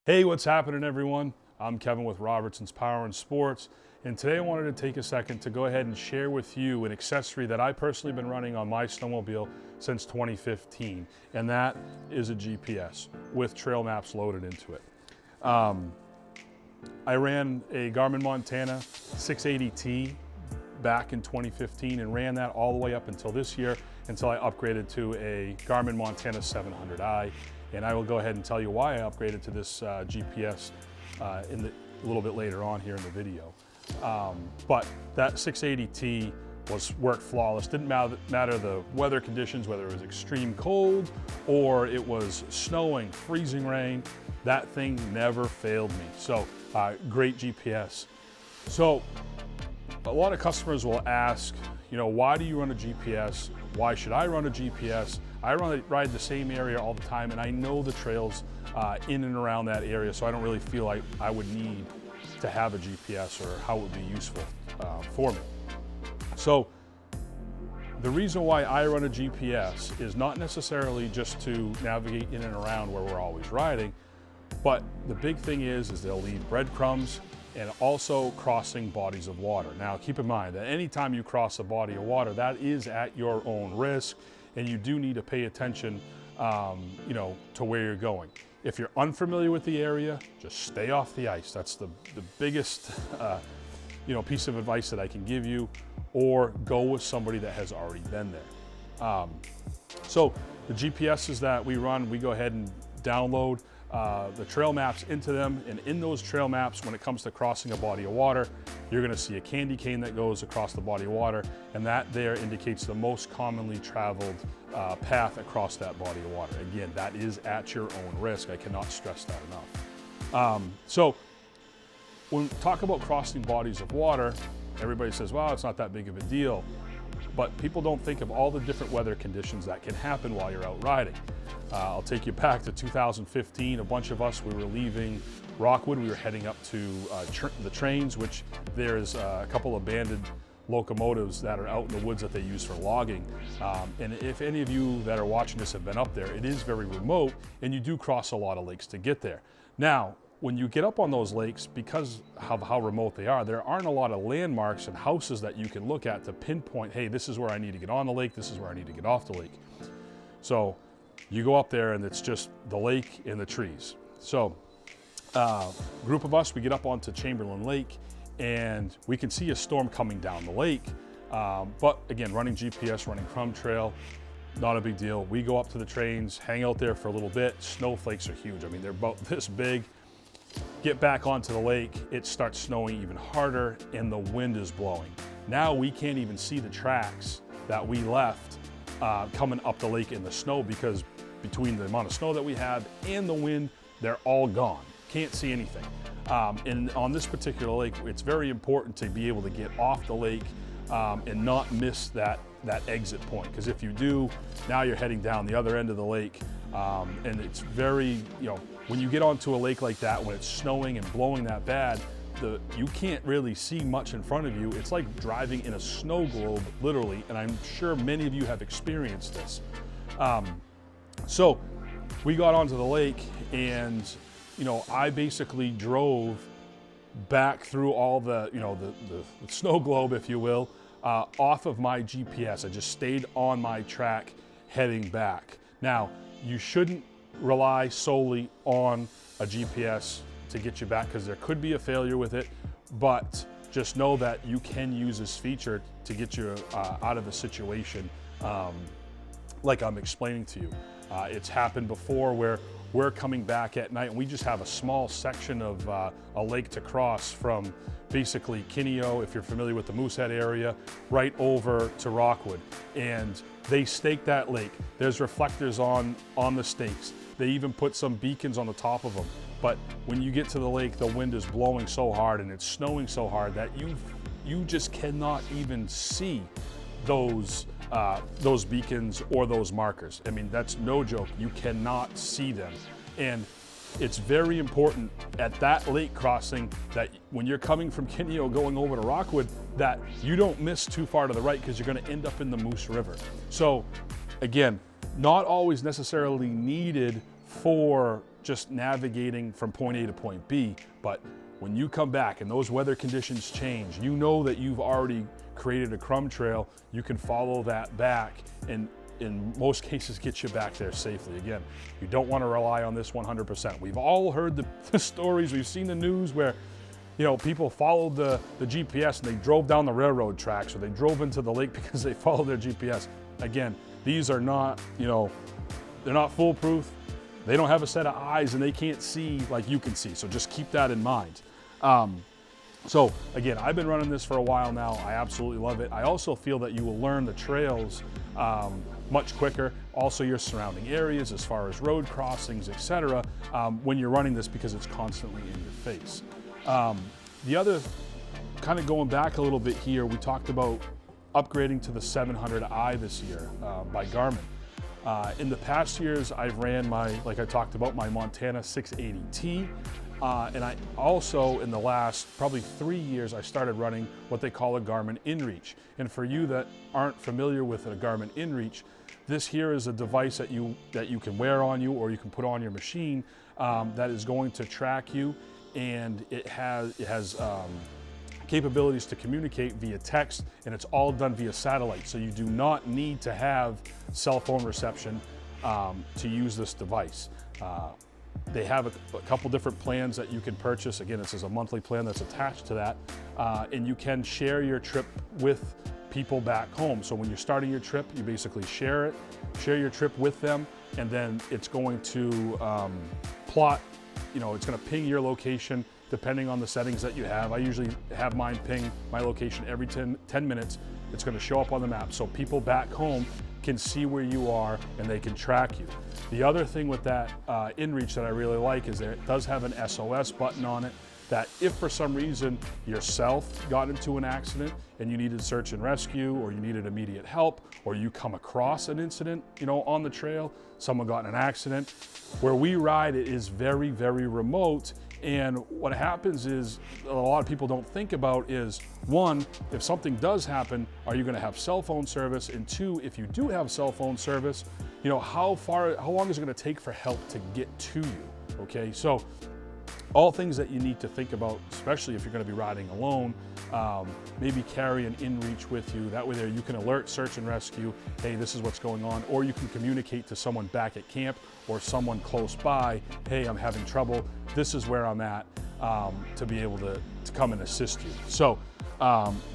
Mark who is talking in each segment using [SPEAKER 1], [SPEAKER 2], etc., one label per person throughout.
[SPEAKER 1] Hey, what's happening, everyone? I'm Kevin with Robertson's Power and Sports, and today I wanted to take a second to go ahead and share with you an accessory that I personally been running on my snowmobile since 2015, and that is a GPS with trail maps loaded into it. I ran a Garmin Montana 680T back in 2015 and ran that all the way up until this year, until I upgraded to a Garmin Montana 700i. And I will go ahead and tell you why I upgraded to this GPS a little bit later on here in the video. But that 680T worked flawless. Didn't matter the weather conditions, whether it was extreme cold or it was snowing, freezing rain, that thing never failed me. So great GPS. So a lot of customers will ask, you know, why do you run a GPS? Why should I run a GPS? I ride the same area all the time, and I know the trails in and around that area, so I don't really feel like I would need to have a GPS or how it would be useful for me. So the reason why I run a GPS is not necessarily just to navigate in and around where we're always riding, but the big thing is they'll leave breadcrumbs and also crossing bodies of water. Now, keep in mind that anytime you cross a body of water, that is at your own risk, and you do need to pay attention, you know, to where you're going. If you're unfamiliar with the area, just stay off the ice. That's the biggest, you know, piece of advice that I can give you, or go with somebody that has already been there. So the GPSs that we run, we go ahead and download the trail maps into them, and in those trail maps, when it comes to crossing a body of water, you're going to see a candy cane that goes across the body of water, and that there indicates the most commonly traveled path across that body of water. Again, that is at your own risk. I cannot stress that enough. So when we talk about crossing bodies of water, everybody says, well, it's not that big of a deal. But people don't think of all the different weather conditions that can happen while you're out riding. I'll take you back to 2015. A bunch of us, we were leaving Rockwood. We were heading up to the trains, which there's a couple abandoned locomotives that are out in the woods that they use for logging. And if any of you that are watching this have been up there, it is very remote, and you do cross a lot of lakes to get there. Now, when you get up on those lakes, because of how remote they are, there aren't a lot of landmarks and houses that you can look at to pinpoint, hey, this is where I need to get on the lake, this is where I need to get off the lake. So you go up there and it's just the lake and the trees. So group of us, we get up onto Chamberlain Lake, and we can see a storm coming down the lake. But again, running GPS, running crumb trail, not a big deal. We go up to the trains, hang out there for a little bit. Snowflakes are huge. I mean, they're about this big. Get back onto the lake, it starts snowing even harder, and the wind is blowing. Now we can't even see the tracks that we left coming up the lake in the snow, because between the amount of snow that we had and the wind, they're all gone. Can't see anything. And on this particular lake, it's very important to be able to get off the lake and not miss that exit point, because if you do, now you're heading down the other end of the lake, and it's very, you know, when you get onto a lake like that, when it's snowing and blowing that bad, you can't really see much in front of you. It's like driving in a snow globe, literally, and I'm sure many of you have experienced this. So we got onto the lake, and you know, I basically drove back through all the, you know, the snow globe, if you will, off of my GPS. I just stayed on my track heading back. Now, you shouldn't rely solely on a GPS to get you back, because there could be a failure with it, but just know that you can use this feature to get you out of a situation like I'm explaining to you. It's happened before where we're coming back at night and we just have a small section of a lake to cross from basically Kineo, if you're familiar with the Moosehead area, right over to Rockwood. And they stake that lake. There's reflectors on the stakes. They even put some beacons on the top of them. But when you get to the lake, the wind is blowing so hard and it's snowing so hard that you just cannot even see those beacons or those markers. I mean, that's no joke. You cannot see them. And it's very important at that lake crossing that when you're coming from Kineo going over to Rockwood, that you don't miss too far to the right, because you're going to end up in the Moose River. So again, not always necessarily needed for just navigating from point A to point B, but when you come back and those weather conditions change, you know that you've already created a crumb trail. You can follow that back and in most cases get you back there safely. Again, you don't want to rely on this 100%. We've all heard the stories, we've seen the news where, you know, people followed the GPS and they drove down the railroad tracks, or they drove into the lake because they followed their GPS. Again, these are not, you know, they're not foolproof. They don't have a set of eyes and they can't see like you can see. So just keep that in mind. So again, I've been running this for a while now. I absolutely love it. I also feel that you will learn the trails much quicker. Also your surrounding areas as far as road crossings, etc. When you're running this, because it's constantly in your face. The other, kind of going back a little bit here, we talked about upgrading to the 700i this year by Garmin. In the past years, I've ran like I talked about, my Montana 680T. And I also, in the last probably 3 years, I started running what they call a Garmin Inreach. And for you that aren't familiar with a Garmin Inreach, this here is a device that you can wear on you or you can put on your machine that is going to track you, and it has capabilities to communicate via text, and it's all done via satellite. So you do not need to have cell phone reception to use this device. They have a couple different plans that you can purchase. Again, this is a monthly plan that's attached to that. And you can share your trip with people back home. So when you're starting your trip, you basically share your trip with them, and then it's going to plot, you know, it's going to ping your location depending on the settings that you have. I usually have mine ping my location every 10 minutes. It's going to show up on the map so people back home can see where you are and they can track you. The other thing with that Inreach that I really like is that it does have an SOS button on it, that if for some reason yourself got into an accident and you needed search and rescue, or you needed immediate help, or you come across an incident, you know, on the trail, someone got in an accident. Where we ride, it is very, very remote. And what happens is, a lot of people don't think about is, one, if something does happen, are you going to have cell phone service? And two, if you do have cell phone service, you know, how long is it going to take for help to get to you? Okay, so all things that you need to think about, especially if you're going to be riding alone. Maybe carry an Inreach with you. That way there you can alert search and rescue, hey, this is what's going on. Or you can communicate to someone back at camp or someone close by, hey, I'm having trouble. This is where I'm at, to be able to come and assist you. So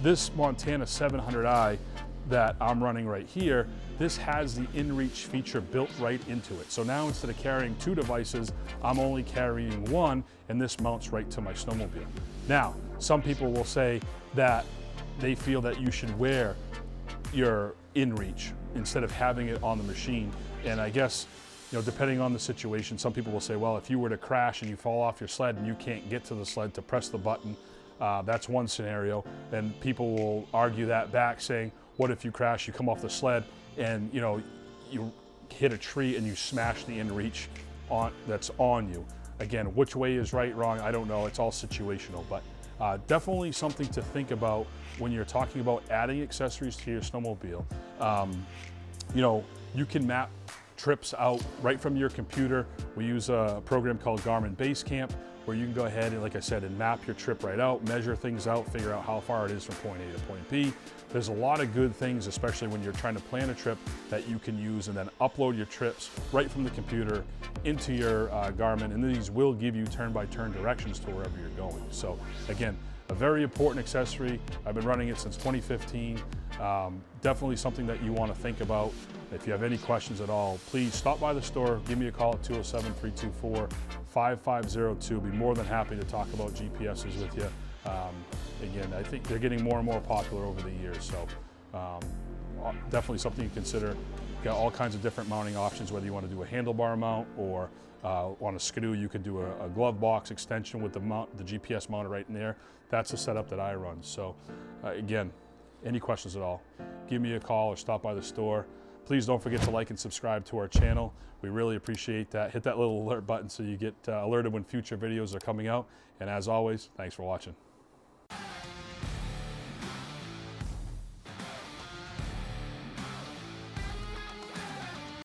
[SPEAKER 1] this Montana 700i that I'm running right here, this has the Inreach feature built right into it. So now instead of carrying two devices, I'm only carrying one, and this mounts right to my snowmobile. Now, some people will say that they feel that you should wear your Inreach instead of having it on the machine. And I guess, you know, depending on the situation, some people will say, well, if you were to crash and you fall off your sled and you can't get to the sled to press the button, that's one scenario. And people will argue that back, saying, what if you crash, you come off the sled, and you know, you hit a tree and you smash the Inreach that's on you? Again, which way is right, wrong, I don't know. It's all situational, but definitely something to think about when you're talking about adding accessories to your snowmobile. You know, you can map trips out right from your computer. We use a program called Garmin Basecamp, where you can go ahead and, like I said, and map your trip right out, measure things out, figure out how far it is from point A to point B. There's a lot of good things, especially when you're trying to plan a trip, that you can use, and then upload your trips right from the computer into your Garmin, and these will give you turn-by-turn directions to wherever you're going. So again, a very important accessory. I've been running it since 2015. Definitely something that you want to think about. If you have any questions at all, please stop by the store, give me a call at 207-324-5502. Be more than happy to talk about GPSs with you. Again, I think they're getting more and more popular over the years, so definitely something you consider. Got all kinds of different mounting options, whether you want to do a handlebar mount or on a Skidoo, you could do a glove box extension with the GPS mounted right in there. That's the setup that I run. So again, any questions at all, give me a call or stop by the store. Please don't forget to like and subscribe to our channel. We really appreciate that. Hit that little alert button so you get alerted when future videos are coming out. And as always, thanks for watching.